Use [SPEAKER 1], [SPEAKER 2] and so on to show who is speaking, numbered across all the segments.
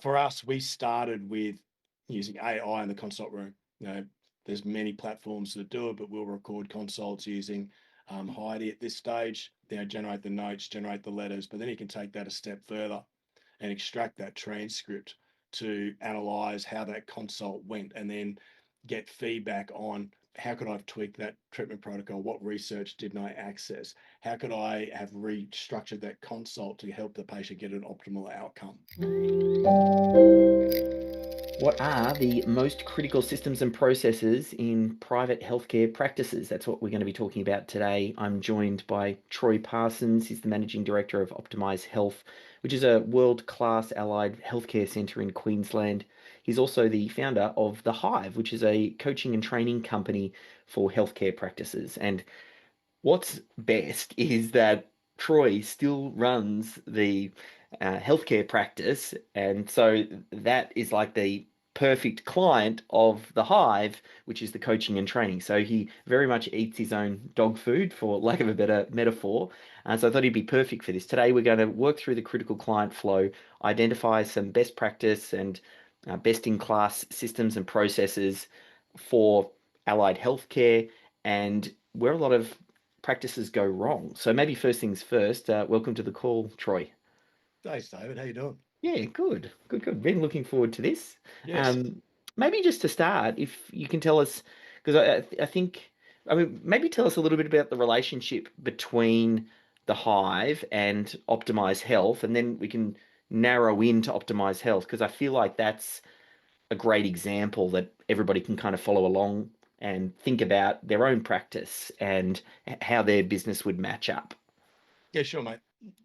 [SPEAKER 1] For us, we started with using AI in the consult room. There's many platforms that do it, but we'll record consults using Heidi at this stage. Generate the notes, generate the letters, but then you can take that a step further and extract that transcript to analyze how that consult went and then get feedback on how could I have tweaked that treatment protocol? What research didn't I access? How could I have restructured that consult to help the patient get an optimal outcome?
[SPEAKER 2] What are the most critical systems and processes in private healthcare practices? That's what we're going to be talking about today. I'm joined by Troy Parsons. He's the Managing Director of Optimise Health, which is a world-class allied healthcare centre in Queensland. He's also the founder of The Hive, which is a coaching and training company for healthcare practices. And what's best is that Troy still runs the healthcare practice, and so that is like the perfect client of the Hive, which is the coaching and training. So he very much eats his own dog food, for lack of a better metaphor. So I thought he'd be perfect for this. Today, we're going to work through the critical client flow, identify some best practice and best in class systems and processes for allied healthcare and where a lot of practices go wrong. So maybe first things first, welcome to the call, Troy.
[SPEAKER 1] Thanks, David. How you doing?
[SPEAKER 2] Yeah, good, good, good. Been looking forward to this.
[SPEAKER 1] Yes.
[SPEAKER 2] Um, Maybe just to start, if you can tell us, because I think, I mean, maybe tell us a little bit about the relationship between the Hive and Optimize Health, and then we can narrow into Optimize Health, because I feel like that's a great example that everybody can kind of follow along and think about their own practice and how their business would match up.
[SPEAKER 1] Yeah, sure, mate.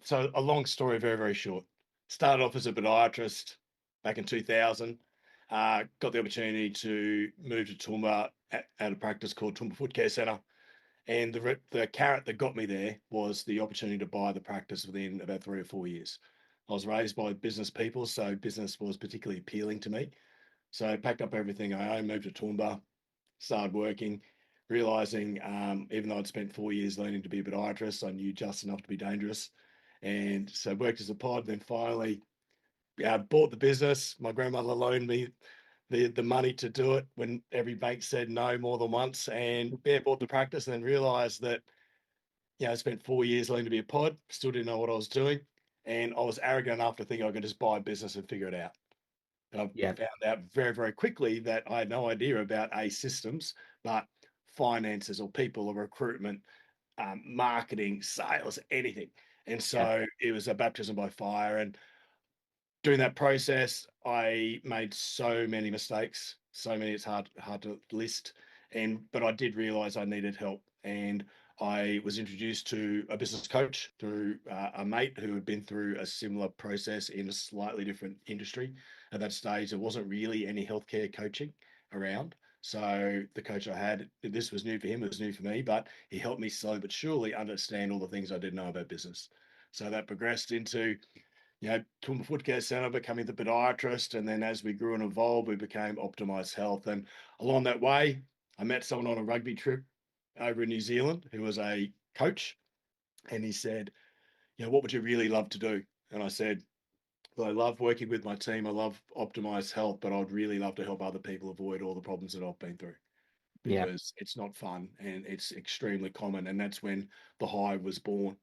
[SPEAKER 1] So a long story, very, very short. Started off as a podiatrist back in 2000. Got the opportunity to move to Toowoomba at a practice called Toowoomba Foot Care Centre. And the carrot that got me there was the opportunity to buy the practice within about 3 or 4 years. I was raised by business people, so business was particularly appealing to me. So I packed up everything I owned, moved to Toowoomba, started working, realizing even though I'd spent 4 years learning to be a podiatrist, I knew just enough to be dangerous. And so worked as a pod, then finally bought the business. My grandmother loaned me the money to do it when every bank said no more than once. And yeah, bought the practice and then realized that, I spent 4 years learning to be a pod, still didn't know what I was doing. And I was arrogant enough to think I could just buy a business and figure it out. And I
[SPEAKER 2] Yeah.
[SPEAKER 1] found out very, very quickly that I had no idea about systems, but finances or people or recruitment, marketing, sales, anything. And
[SPEAKER 2] Yeah.
[SPEAKER 1] so it was a baptism by fire. And during that process, I made so many mistakes, so many it's hard to list. But I did realize I needed help, and I was introduced to a business coach through a mate who had been through a similar process in a slightly different industry. At that stage, there wasn't really any healthcare coaching around. So the coach I had, this was new for him, it was new for me, but he helped me slowly but surely understand all the things I didn't know about business. So that progressed into Toowoomba Foot Care Centre, becoming the podiatrist. And then as we grew and evolved, we became Optimise Health. And along that way, I met someone on a rugby trip over in New Zealand who was a coach. And he said, what would you really love to do? And I said, well, I love working with my team. I love Optimise Health, but I'd really love to help other people avoid all the problems that I've been through
[SPEAKER 2] Yeah.
[SPEAKER 1] because it's not fun and it's extremely common. And that's when the Hive was born.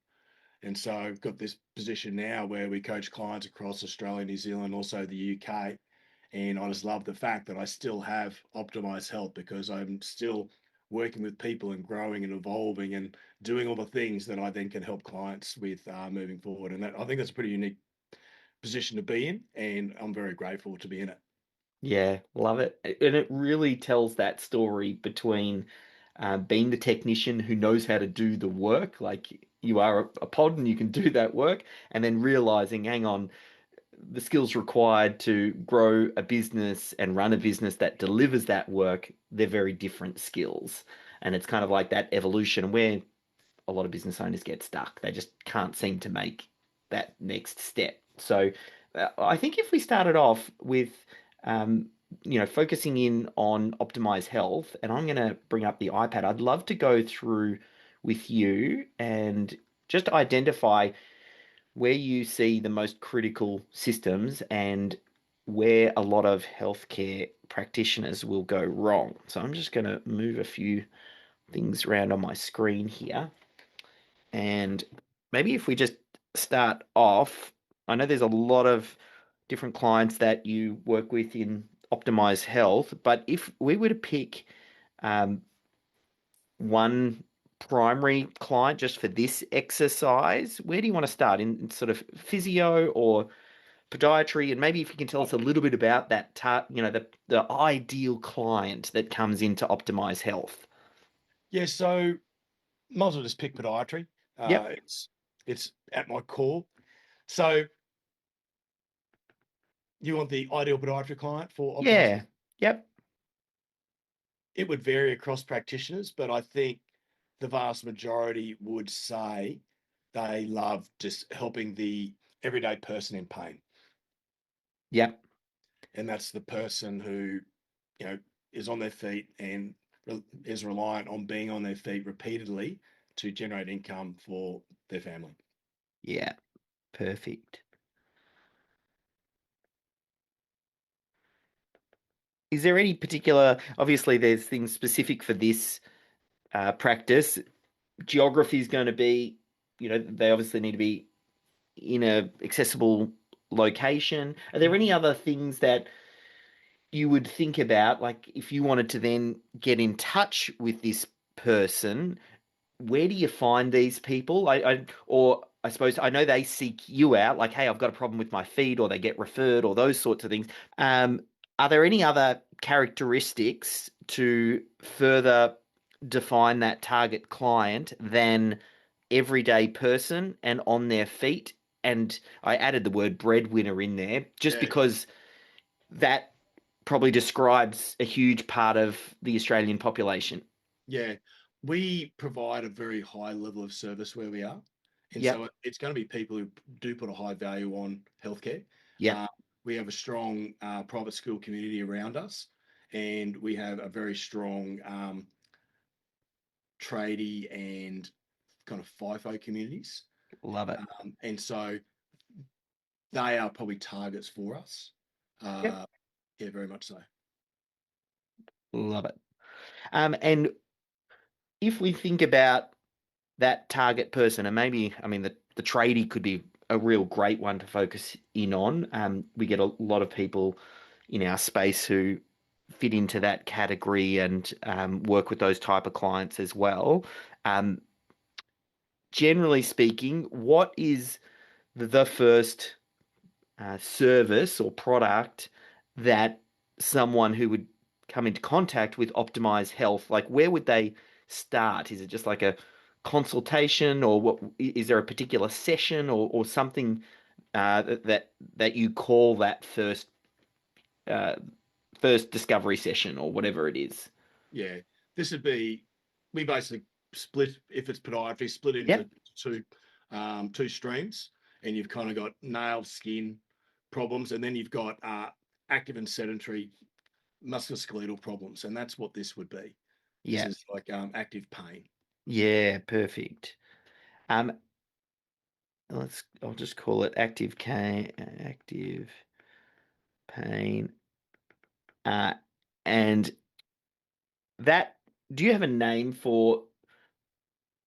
[SPEAKER 1] And so I've got this position now where we coach clients across Australia, New Zealand, also the UK. And I just love the fact that I still have Optimise Health because I'm still working with people and growing and evolving and doing all the things that I then can help clients with moving forward. And I think that's a pretty unique position to be in. And I'm very grateful to be in it.
[SPEAKER 2] Yeah, love it. And it really tells that story between being the technician who knows how to do the work, like you are a pod and you can do that work, and then realizing, hang on, the skills required to grow a business and run a business that delivers that work, they're very different skills. And it's kind of like that evolution where a lot of business owners get stuck. They just can't seem to make that next step. So I think if we started off with, um, focusing in on Optimize Health, and I'm going to bring up the iPad, I'd love to go through with you and just identify where you see the most critical systems and where a lot of healthcare practitioners will go wrong. So I'm just going to move a few things around on my screen here. And maybe if we just start off, I know there's a lot of different clients that you work with in Optimise Health, but if we were to pick um, one primary client just for this exercise, where do you want to start? In sort of physio or podiatry? And maybe if you can tell us a little bit about that, the ideal client that comes into Optimise Health.
[SPEAKER 1] Yeah, so might as well just pick podiatry.
[SPEAKER 2] Yep.
[SPEAKER 1] It's at my core. So you want the ideal podiatry client for Optimise?
[SPEAKER 2] Yeah. Yep.
[SPEAKER 1] It would vary across practitioners, but I think the vast majority would say they love just helping the everyday person in pain.
[SPEAKER 2] Yep.
[SPEAKER 1] And that's the person who, you know, is on their feet and is reliant on being on their feet repeatedly to generate income for their family.
[SPEAKER 2] Yeah. Perfect. Is there any particular, obviously, there's things specific for this practice. Geography is going to be, they obviously need to be in a accessible location. Are there any other things that you would think about, like if you wanted to then get in touch with this person, where do you find these people? Or I suppose I know they seek you out, like, hey, I've got a problem with my feet, or they get referred, or those sorts of things. Um, are there any other characteristics to further define that target client than everyday person and on their feet? And I added the word breadwinner in there just
[SPEAKER 1] Yeah,
[SPEAKER 2] because that probably describes a huge part of the Australian population.
[SPEAKER 1] yeah. We provide a very high level of service where we are. And
[SPEAKER 2] Yep,
[SPEAKER 1] so it's going to be people who do put a high value on healthcare.
[SPEAKER 2] yep,
[SPEAKER 1] Uh, we have a strong private school community around us, and we have a very strong tradie and kind of FIFO communities.
[SPEAKER 2] love it.
[SPEAKER 1] And so they are probably targets for us.
[SPEAKER 2] Yep,
[SPEAKER 1] Uh, yeah, very much so.
[SPEAKER 2] love it. And if we think about that target person, and maybe, I mean, the tradie could be a real great one to focus in on. We get a lot of people in our space who fit into that category and work with those type of clients as well. Um, Generally speaking, what is the first service or product that someone who would come into contact with Optimize Health, like where would they start? Is it just like a consultation, or what? Is there a particular session or something that you call that uh, first discovery session or whatever it is?
[SPEAKER 1] Yeah, this would be we basically split if it's podiatry, split it into
[SPEAKER 2] Yep.
[SPEAKER 1] two streams, and you've kind of got nail skin problems, and then you've got active and sedentary musculoskeletal problems, and that's what this would be. This
[SPEAKER 2] Yeah.
[SPEAKER 1] is like active pain.
[SPEAKER 2] Yeah. Perfect. Um, I'll just call it active pain. Uh, and that, do you have a name for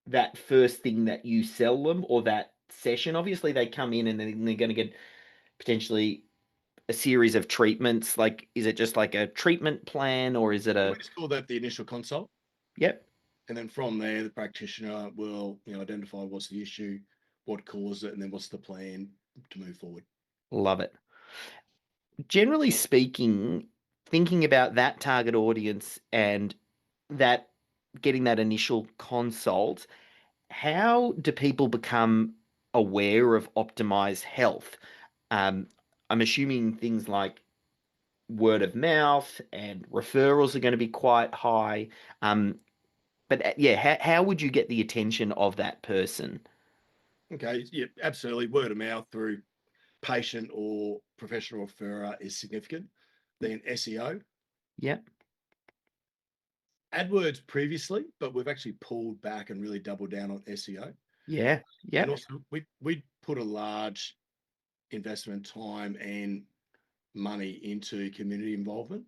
[SPEAKER 2] that first thing that you sell them or that session? Obviously, they come in and then they're going to get potentially a series of treatments. Like, is it just like a treatment plan or is it
[SPEAKER 1] We
[SPEAKER 2] a,
[SPEAKER 1] just call that the initial consult,
[SPEAKER 2] yep,
[SPEAKER 1] and then from there, the practitioner will identify what's the issue, what caused it, and then what's the plan to move forward.
[SPEAKER 2] love it. Generally speaking, thinking about that target audience and that getting that initial consult, how do people become aware of optimized health? Um, I'm assuming things like word of mouth and referrals are going to be quite high. But yeah, how would you get the attention of that person?
[SPEAKER 1] Okay, yeah, absolutely. Word of mouth through patient or professional referrer is significant. Then SEO,
[SPEAKER 2] Yep.
[SPEAKER 1] AdWords previously, but we've actually pulled back and really doubled down on SEO.
[SPEAKER 2] Yeah.
[SPEAKER 1] And
[SPEAKER 2] Yep.
[SPEAKER 1] also, we put a large investment time and money into community involvement.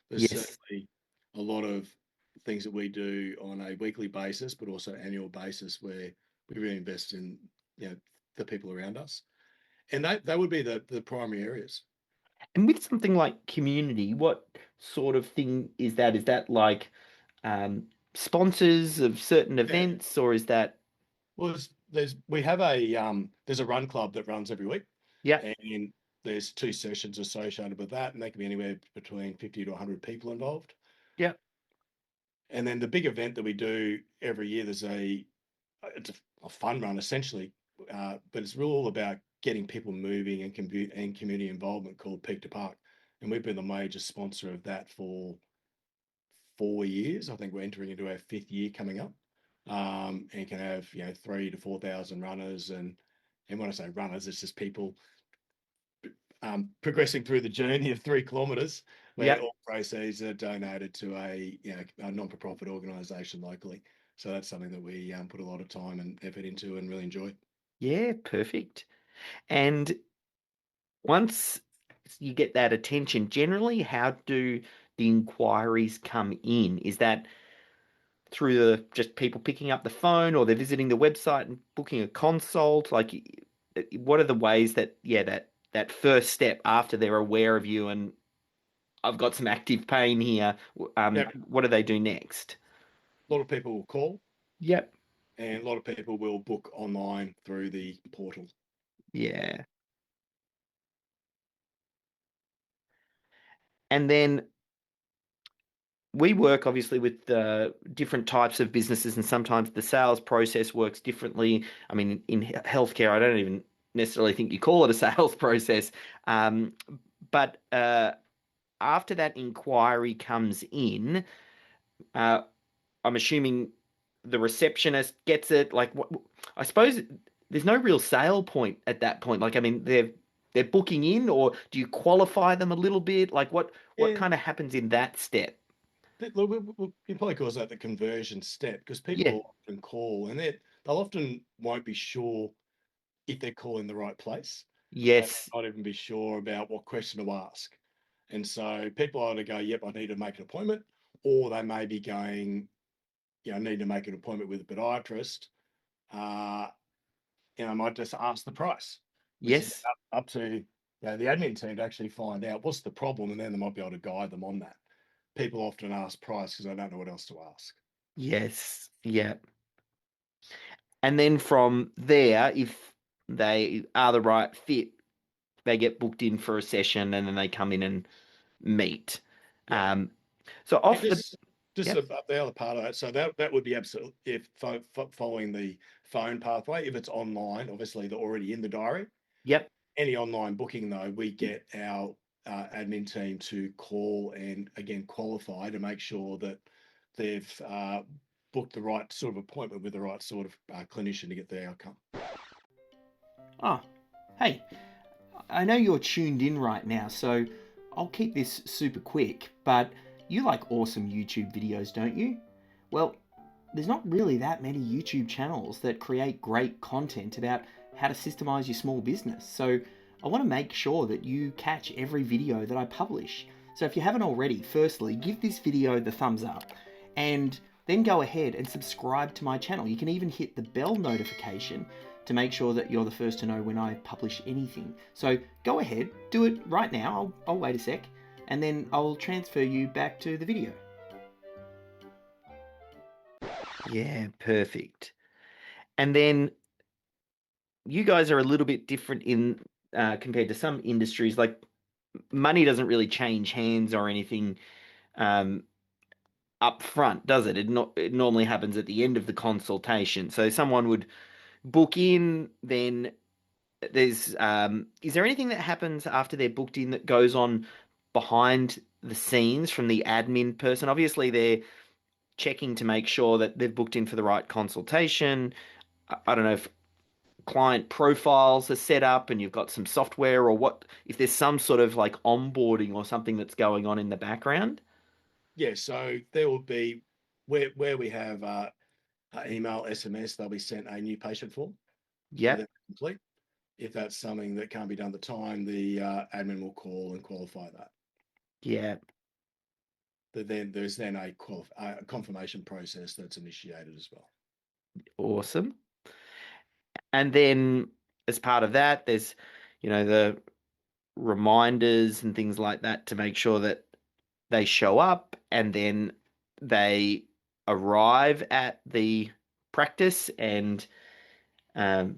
[SPEAKER 1] There's
[SPEAKER 2] Yes.
[SPEAKER 1] certainly a lot of things that we do on a weekly basis, but also annual basis, where we really invest in, the people around us, and that would be the primary areas.
[SPEAKER 2] And with something like community, what sort of thing is that? Is that like sponsors of certain
[SPEAKER 1] Yeah.
[SPEAKER 2] events, or is that?
[SPEAKER 1] Well, we have there's a run club that runs every week,
[SPEAKER 2] Yeah,
[SPEAKER 1] and there's 2 sessions associated with that, and they can be anywhere between 50 to 100 people involved.
[SPEAKER 2] yeah,
[SPEAKER 1] And then the big event that we do every year, it's a fun run essentially, but it's really all about getting people moving and community involvement, called Peak to Park, and we've been the major sponsor of that for 4 years. I think we're entering into our 5th year coming up, and can have 3 to 4 thousand runners, and when I say runners, it's just people progressing through the journey of 3 kilometres, where
[SPEAKER 2] yeah,
[SPEAKER 1] all proceeds are donated to a non-for-profit organisation locally. So that's something that we put a lot of time and effort into and really enjoy.
[SPEAKER 2] yeah, perfect. And once you get that attention, generally, how do the inquiries come in? Is that through just people picking up the phone, or they're visiting the website and booking a consult? Like, what are the ways that, yeah, that first step after they're aware of you and I've got some active pain here,
[SPEAKER 1] Yeah,
[SPEAKER 2] what do they do next?
[SPEAKER 1] a lot of people will call,
[SPEAKER 2] Yep.
[SPEAKER 1] and a lot of people will book online through the portal.
[SPEAKER 2] Yeah. And then we work obviously with different types of businesses, and sometimes the sales process works differently. I mean, in healthcare, I don't even necessarily think you call it a sales process. Um, but after that inquiry comes in, uh, I'm assuming the receptionist gets it. Like, what, I suppose there's no real sale point at that point. Like, I mean, they're booking in, or do you qualify them a little bit? Like, what
[SPEAKER 1] Yeah,
[SPEAKER 2] kind of happens in that step?
[SPEAKER 1] look, you probably call that the conversion step, because people
[SPEAKER 2] Yeah.
[SPEAKER 1] will often call, and they'll often won't be sure if they're calling the right place. They
[SPEAKER 2] Yes.
[SPEAKER 1] might not even be sure about what question to ask. And so people either go, yep, I need to make an appointment, or they may be going, I need to make an appointment with a podiatrist. Uh, I might just ask the price, which is
[SPEAKER 2] Yes.
[SPEAKER 1] up to the admin team to actually find out what's the problem, and then they might be able to guide them on that. People often ask price because they don't know what else to ask.
[SPEAKER 2] Yes. Yeah. And then from there, if they are the right fit, they get booked in for a session and then they come in and meet.
[SPEAKER 1] Yeah.
[SPEAKER 2] Um, so
[SPEAKER 1] And
[SPEAKER 2] off the,
[SPEAKER 1] just
[SPEAKER 2] yep,
[SPEAKER 1] the other part of that, so that would be absolutely, if following the phone pathway. If it's online, obviously they're already in the diary.
[SPEAKER 2] yep,
[SPEAKER 1] Any online booking, though, we get our admin team to call and again qualify to make sure that they've booked the right sort of appointment with the right sort of clinician to get the outcome.
[SPEAKER 2] oh, hey, I know you're tuned in right now, so I'll keep this super quick, but you like awesome YouTube videos, don't you? Well, there's not really that many YouTube channels that create great content about how to systemize your small business. So I want to make sure that you catch every video that I publish. So if you haven't already, firstly, give this video the thumbs up and then go ahead and subscribe to my channel. You can even hit the bell notification to make sure that you're the first to know when I publish anything. So go ahead, do it right now. I'll wait a sec, and then I'll transfer you back to the video. Yeah, perfect. And then you guys are a little bit different in compared to some industries. Like, money doesn't really change hands or anything um, up front, does it? It normally happens at the end of the consultation. So someone would book in, then there's is there anything that happens after they're booked in that goes on behind the scenes from the admin person? Obviously, they're checking to make sure that they've booked in for the right consultation. I don't know if client profiles are set up and you've got some software, or what, if there's some sort of like onboarding or something that's going on in the background.
[SPEAKER 1] Yeah, so there will be, where we have email, SMS, they'll be sent a new patient form for
[SPEAKER 2] Yep.
[SPEAKER 1] them to complete. If that's something that can't be done at the time, the admin will call and qualify that.
[SPEAKER 2] Yeah.
[SPEAKER 1] Then there's then a confirmation process that's initiated as well.
[SPEAKER 2] Awesome. And then as part of that, there's, the reminders and things like that to make sure that they show up, and then they arrive at the practice. And um,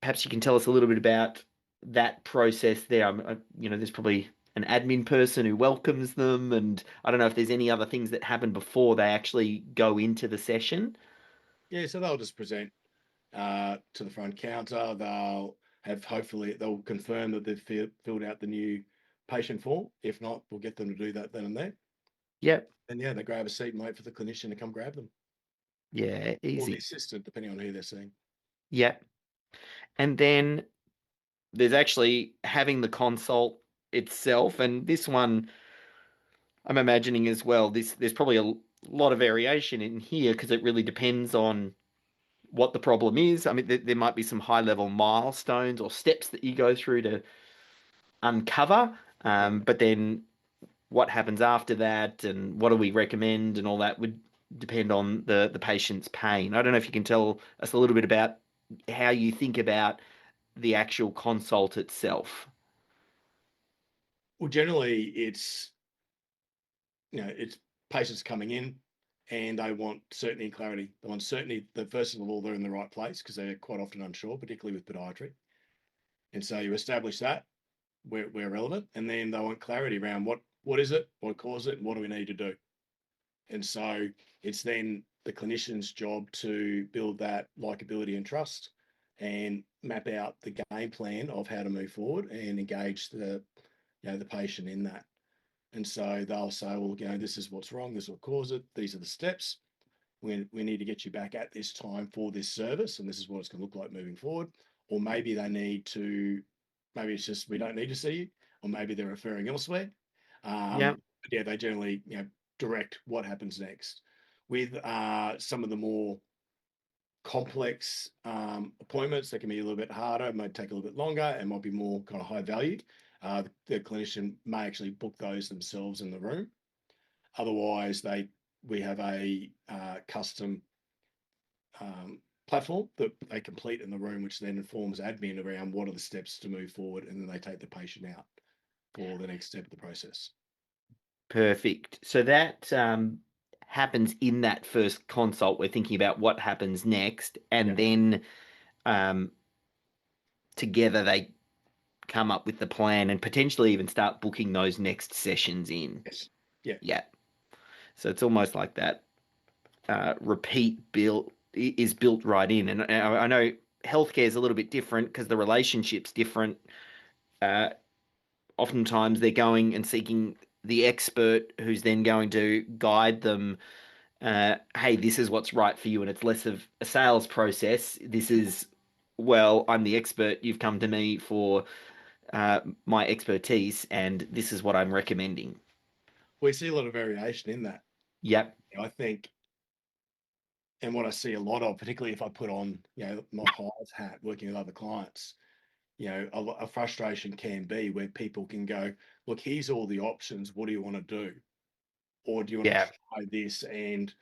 [SPEAKER 2] perhaps you can tell us a little bit about that process there. There's probably an admin person who welcomes them, and I don't know if there's any other things that happen before they actually go into the session.
[SPEAKER 1] Yeah, so they'll just present to the front counter. They'll confirm that they've filled out the new patient form. If not, we'll get them to do that then and there.
[SPEAKER 2] Yep.
[SPEAKER 1] And yeah, they grab a seat and wait for the clinician to come grab them,
[SPEAKER 2] Yeah,
[SPEAKER 1] or the
[SPEAKER 2] easy.
[SPEAKER 1] assistant, depending on who they're seeing.
[SPEAKER 2] Yep. And then there's actually having the consult itself, and this one I'm imagining as well. There's probably a lot of variation in here because it really depends on what the problem is. I mean, there might be some high level milestones or steps that you go through to uncover,
[SPEAKER 1] Yeah.
[SPEAKER 2] but then what happens after that and what do we recommend and all that would depend on the patient's pain. I don't know if you can tell us a little bit about how you think about the actual consult itself.
[SPEAKER 1] Well, generally, it's patients coming in and they want certainty and clarity. They want certainty that first of all they're in the right place because they're quite often unsure, particularly with podiatry. And so you establish that where relevant, and then they want clarity around what is it, what caused it, and what do we need to do. And so it's then the clinician's job to build that likability and trust and map out the game plan of how to move forward and engage the patient in that. And so they'll say, well, this is what's wrong, this is what caused it, these are the steps. We need to get you back at this time for this service, and this is what it's going to look like moving forward. Or maybe maybe it's just we don't need to see you, or maybe they're referring elsewhere.
[SPEAKER 2] Yeah.
[SPEAKER 1] But yeah, they generally direct what happens next. With some of the more complex appointments that can be a little bit harder, might take a little bit longer, and might be more kind of high value. The clinician may actually book those themselves in the room. Otherwise, we have a custom platform that they complete in the room, which then informs admin around what are the steps to move forward, and then they take the patient out for the next step of the process.
[SPEAKER 2] Perfect. So that happens in that first consult. We're thinking about what happens next,
[SPEAKER 1] Yeah.
[SPEAKER 2] and then um, together they come up with the plan and potentially even start booking those next sessions in.
[SPEAKER 1] Yes. Yeah.
[SPEAKER 2] Yeah. So it's almost like that repeat build is built right in. And I know healthcare is a little bit different because the relationship's different. Uh, Oftentimes they're going and seeking the expert who's then going to guide them. Hey, this is what's right for you, and it's less of a sales process. This is, well, I'm the expert. You've come to me for my expertise, and this is what I'm recommending.
[SPEAKER 1] We see a lot of variation in that.
[SPEAKER 2] Yep.
[SPEAKER 1] I think, and what I see a lot of, particularly if I put on, my highs hat working with other clients, a frustration can be where people can go, look, here's all the options. What do you want to do? Or do you want to
[SPEAKER 2] Yeah.
[SPEAKER 1] try this and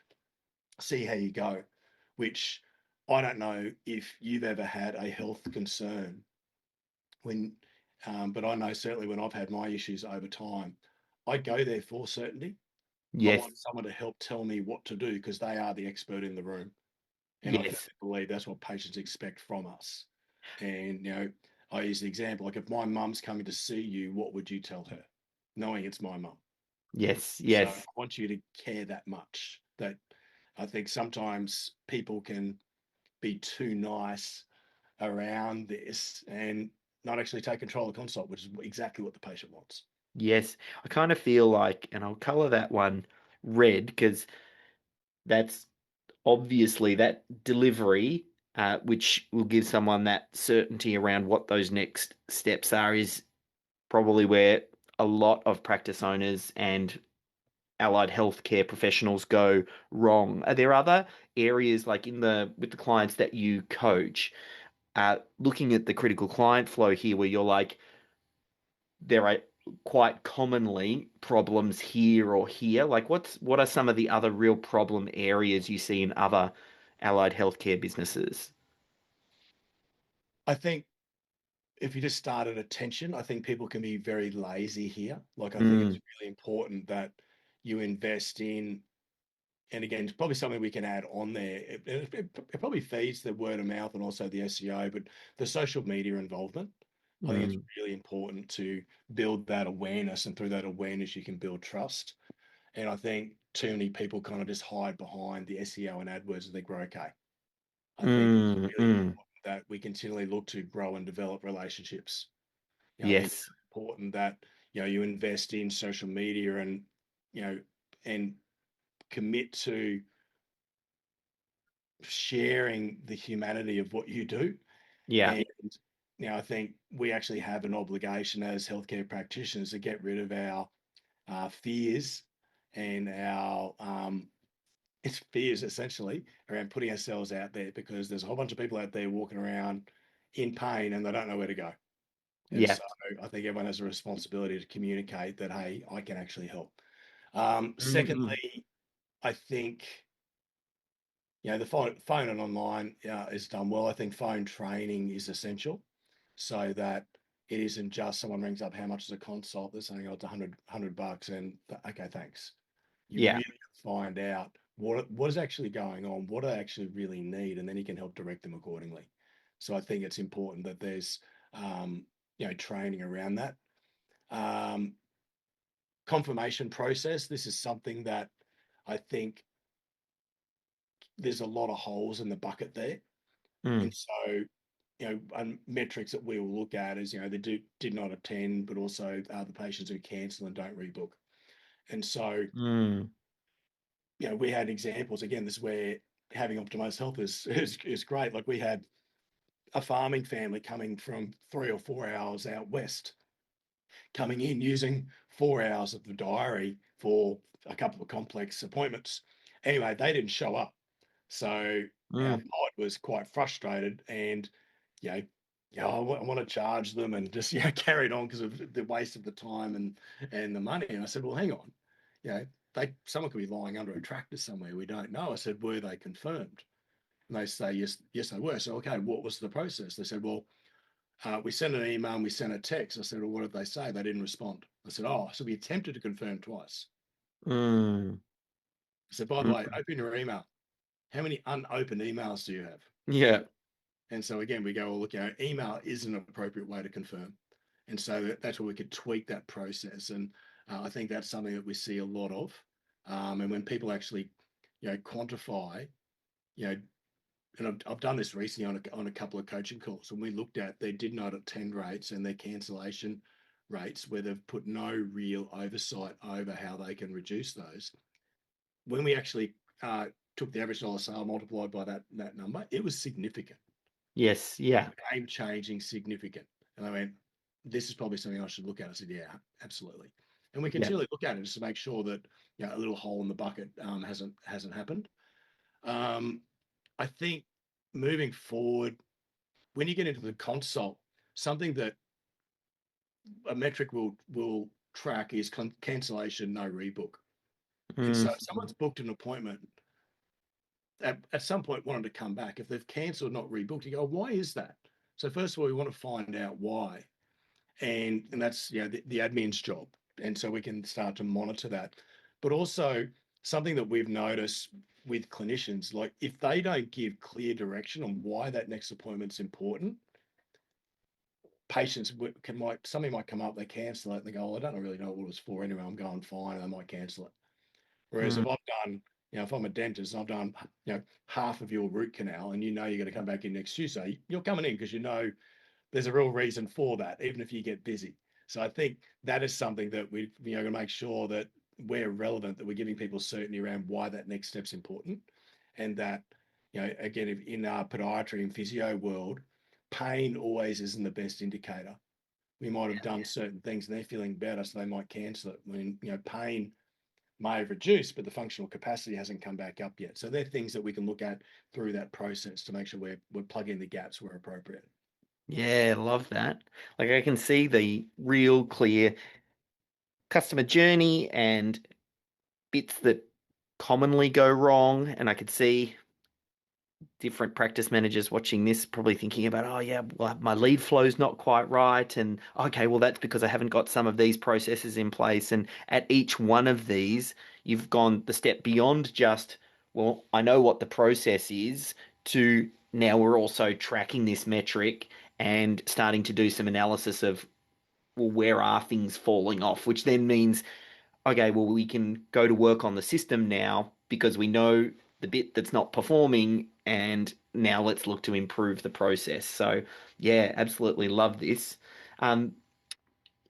[SPEAKER 1] see how you go? Which I don't know if you've ever had a health concern when, but I know certainly when I've had my issues over time, I go there for certainty. I
[SPEAKER 2] Yes.
[SPEAKER 1] want someone to help tell me what to do because they are the expert in the room. And I
[SPEAKER 2] Yes.
[SPEAKER 1] firmly believe that's what patients expect from us. And, I use the example, like if my mum's coming to see you, what would you tell her? Knowing it's my mum.
[SPEAKER 2] Yes.
[SPEAKER 1] So I
[SPEAKER 2] Yes.
[SPEAKER 1] want you to care that much that I think sometimes people can be too nice around this and not actually take control of the consult, which is exactly what the patient wants.
[SPEAKER 2] Yes. I kind of feel like, and I'll color that one red because that's obviously that delivery, which will give someone that certainty around what those next steps are, is probably where a lot of practice owners and allied healthcare professionals go wrong. Are there other areas like in the with the clients that you coach? looking at the critical client flow here, where you're like, there are quite commonly problems here or here. Like, what are some of the other real problem areas you see in other allied healthcare businesses?
[SPEAKER 1] I think if you just start at attention, I think people can be very lazy here. Like, I think it's
[SPEAKER 2] Mm,
[SPEAKER 1] really important that you invest in, and again, it's probably something we can add on there. It probably feeds the word of mouth and also the SEO, but the social media involvement. I think it's
[SPEAKER 2] mm,
[SPEAKER 1] really important to build that awareness, and through that awareness, you can build trust. And I think too many people kind of just hide behind the SEO and AdWords and think we're okay. I think it's
[SPEAKER 2] mm,
[SPEAKER 1] really
[SPEAKER 2] mm.
[SPEAKER 1] important that we continually look to grow and develop relationships. I think it's
[SPEAKER 2] Yes.
[SPEAKER 1] important that you invest in social media, and you know and commit to sharing the humanity of what you do.
[SPEAKER 2] Yeah.
[SPEAKER 1] And I think we actually have an obligation as healthcare practitioners to get rid of our fears and our it's fears essentially around putting ourselves out there, because there's a whole bunch of people out there walking around in pain and they don't know where to go. And
[SPEAKER 2] Yeah.
[SPEAKER 1] so I think everyone has a responsibility to communicate that, hey, I can actually help.
[SPEAKER 2] Mm, mm,
[SPEAKER 1] Secondly, I think the phone and online is done well. I think phone training is essential, so that it isn't just someone rings up, how much is a consult? They're saying, oh, it's 100 bucks, and okay, thanks. You
[SPEAKER 2] yeah.
[SPEAKER 1] really find out what is actually going on, what they actually really need, and then you can help direct them accordingly. So I think it's important that there's training around that. Um, Confirmation process. This is something that I think there's a lot of holes in the bucket there.
[SPEAKER 2] Mm,
[SPEAKER 1] And so, and metrics that we will look at is, they did not attend, but also the patients who cancel and don't rebook. And so,
[SPEAKER 2] mm,
[SPEAKER 1] we had examples. Again, this is where having Optimise Health is great. Like, we had a farming family coming from 3 or 4 hours out west, coming in using 4 hours of the diary for a couple of complex appointments. Anyway, they didn't show up. So our
[SPEAKER 2] mm,
[SPEAKER 1] pod was quite frustrated, and you know, I want to charge them, and just carried on because of the waste of the time and the money. And I said, well, hang on, someone could be lying under a tractor somewhere. We don't know. I said, were they confirmed? And they say yes, yes, they were. So okay, what was the process? They said, well, we sent an email and we sent a text. I said, well, what did they say? They didn't respond. I said, oh, so we attempted to confirm twice.
[SPEAKER 2] mm,
[SPEAKER 1] I said, by the way,
[SPEAKER 2] mm.
[SPEAKER 1] open your email. How many unopened emails do you have?
[SPEAKER 2] Yeah.
[SPEAKER 1] And so again, we go, well, look, email is an appropriate way to confirm. And so that's where we could tweak that process. And I think that's something that we see a lot of. And when people actually, quantify, you know, and I've done this recently on a couple of coaching calls, and we looked at their did not attend rates and their cancellation rates, where they've put no real oversight over how they can reduce those. When we actually took the average dollar sale multiplied by that number, it was significant.
[SPEAKER 2] Yes. Yeah.
[SPEAKER 1] Game changing, significant. And I went, this is probably something I should look at. I said, yeah, absolutely. And we
[SPEAKER 2] Yeah.
[SPEAKER 1] continually look at it just to make sure that a little hole in the bucket hasn't happened. Um, I think moving forward, when you get into the consult, something that a metric will track is cancellation, no rebook. And so
[SPEAKER 2] Mm,
[SPEAKER 1] if someone's booked an appointment at some point wanted to come back, if they've cancelled, not rebooked, you go, why is that? So first of all, we want to find out why. And that's the admin's job, and so we can start to monitor that. But also, something that we've noticed with clinicians, like, if they don't give clear direction on why that next appointment's important, patients something might come up, they cancel it, and they go, oh, I don't really know what it was for anyway, I'm going fine, and they might cancel it. Whereas
[SPEAKER 2] mm,
[SPEAKER 1] if I've done, if I'm a dentist and I've done, half of your root canal, and you're going to come back in next Tuesday, you're coming in because there's a real reason for that, even if you get busy. So I think that is something that we going to make sure that we're relevant, that we're giving people certainty around why that next step's important, and that again, if in our podiatry and physio world, pain always isn't the best indicator. We might have done certain things and they're feeling better, so they might cancel it. When pain may have reduced, but the functional capacity hasn't come back up yet. So they're things that we can look at through that process to make sure we're plugging the gaps where appropriate.
[SPEAKER 2] Yeah, love that. Like I can see the real clear customer journey and bits that commonly go wrong, and I could see different practice managers watching this probably thinking about, oh yeah, well, my lead flow's not quite right, and okay, well that's because I haven't got some of these processes in place. And at each one of these, you've gone the step beyond just, well, I know what the process is, to now we're also tracking this metric and starting to do some analysis of, well, where are things falling off, which then means, okay, well, we can go to work on the system now because we know the bit that's not performing, and now let's look to improve the process. So, yeah, absolutely love this. Um,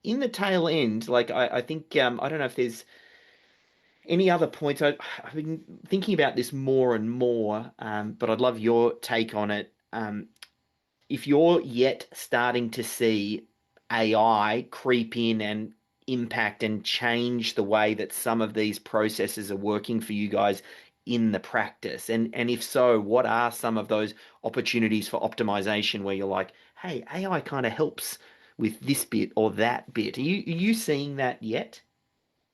[SPEAKER 2] in the tail end, like I think I don't know if there's any other points. I've been thinking about this more and more, but I'd love your take on it. If you're yet starting to see AI creep in and impact and change the way that some of these processes are working for you guys in the practice, and if so, what are some of those opportunities for optimization where you're like, hey, AI kind of helps with this bit or that bit? Are you seeing that yet?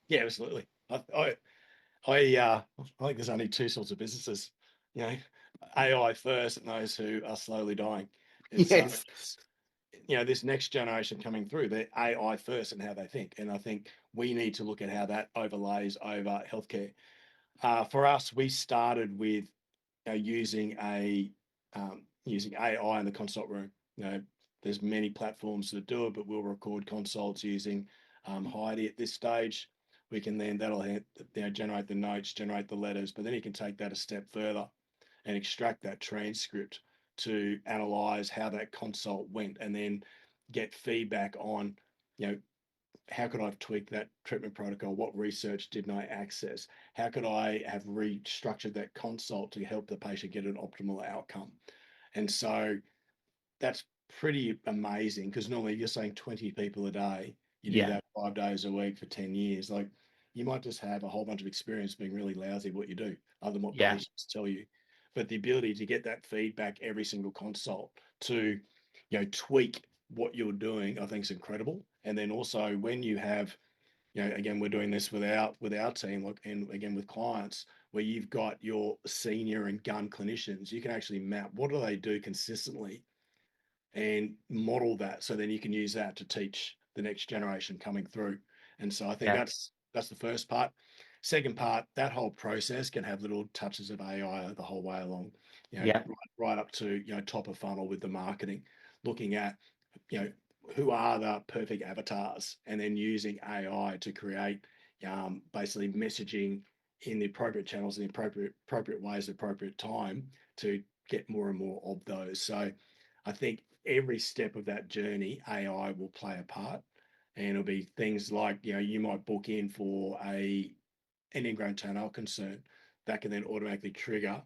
[SPEAKER 1] Yeah, absolutely. I think there's only two sorts of businesses, you know, AI first and those who are slowly dying. It's
[SPEAKER 2] Yes.
[SPEAKER 1] this next generation coming through, they're AI first and how they think. And I think we need to look at how that overlays over healthcare. For us, we started with using AI in the consult room. There's many platforms that do it, but we'll record consults using Heidi at this stage. We can then generate the notes, generate the letters, but then you can take that a step further and extract that transcript to analyze how that consult went, and then get feedback on, you know, how could I have tweaked that treatment protocol? What research didn't I access? How could I have restructured that consult to help the patient get an optimal outcome? And so that's pretty amazing, because normally you're saying 20 people a day, you do
[SPEAKER 2] Yeah.
[SPEAKER 1] that 5 days a week for 10 years. Like, you might just have a whole bunch of experience being really lousy at what you do, other than what
[SPEAKER 2] Yeah.
[SPEAKER 1] patients tell you. But the ability to get that feedback every single consult to, tweak what you're doing, I think is incredible. And then also when you have, again, we're doing this with our team, like, and again with clients, where you've got your senior and gun clinicians, you can actually map what do they do consistently and model that, so then you can use that to teach the next generation coming through. And so I think
[SPEAKER 2] Yeah.
[SPEAKER 1] that's the first part. Second part, that whole process can have little touches of AI the whole way along,
[SPEAKER 2] Yeah.
[SPEAKER 1] right up to, top of funnel with the marketing, looking at, you know who are the perfect avatars, and then using AI to create basically messaging in the appropriate channels, in the appropriate ways, appropriate time, to get more and more of those. So I think every step of that journey, AI will play a part. And it'll be things like, you might book in for an ingrown toenail concern, that can then automatically trigger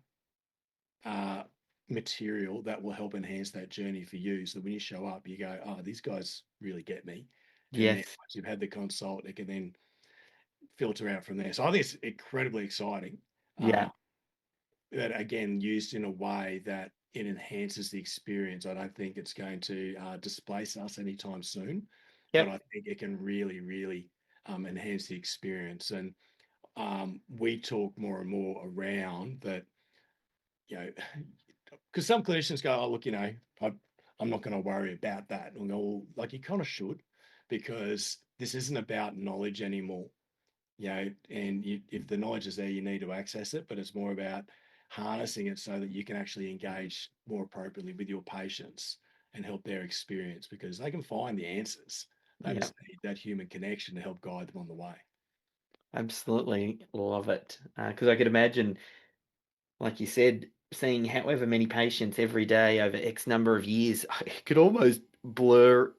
[SPEAKER 1] uh, material that will help enhance that journey for you. So when you show up, you go, oh, these guys really get me. And then
[SPEAKER 2] Yes.
[SPEAKER 1] once you've had the consult, it can then filter out from there. So I think it's incredibly exciting. Uh,
[SPEAKER 2] Yeah.
[SPEAKER 1] that again, used in a way that it enhances the experience. I don't think it's going to displace us anytime soon, but
[SPEAKER 2] Yep.
[SPEAKER 1] I think it can really, really enhance the experience. And we talk more and more around that, you know, because some clinicians go, oh, look, I'm not going to worry about that. And go, well, like, you kind of should, because this isn't about knowledge anymore. And if the knowledge is there, you need to access it, but it's more about harnessing it so that you can actually engage more appropriately with your patients and help their experience, because they can find the answers. They
[SPEAKER 2] Yeah.
[SPEAKER 1] just need that human connection to help guide them on the way.
[SPEAKER 2] Absolutely love it. Because I could imagine, like you said, seeing however many patients every day over X number of years, it could almost blur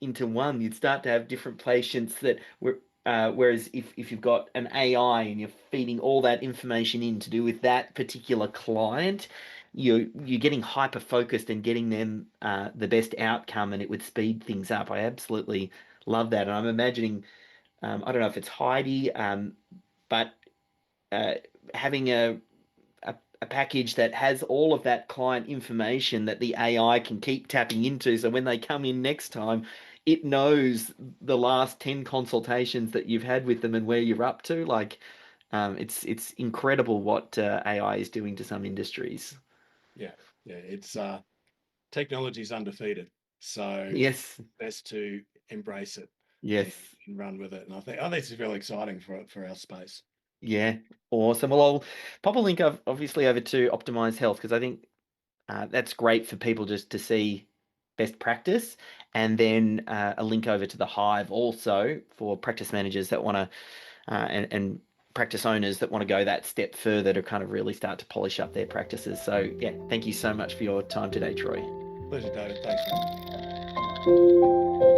[SPEAKER 2] into one. You'd start to have different patients that were. Whereas if you've got an AI and you're feeding all that information in to do with that particular client, you're getting hyper focused and getting them the best outcome, and it would speed things up. I absolutely love that, and I'm imagining. I don't know if it's Heidi, but uh, having a package that has all of that client information that the AI can keep tapping into. So when they come in next time, it knows the last 10 consultations that you've had with them and where you're up to. Like, it's incredible what AI is doing to some industries.
[SPEAKER 1] Yeah, yeah. It's technology's undefeated, so
[SPEAKER 2] Yes,
[SPEAKER 1] best to embrace it and,
[SPEAKER 2] yes,
[SPEAKER 1] and run with it. And I think this is really exciting for our space.
[SPEAKER 2] yeah, awesome. Well, I'll pop a link obviously over to Optimize Health because I think that's great for people just to see best practice, and then a link over to the Hive also for practice managers that want to and practice owners that want to go that step further to kind of really start to polish up their practices. So yeah, thank you so much for your time today, Troy.
[SPEAKER 1] Pleasure, David. Thanks, man.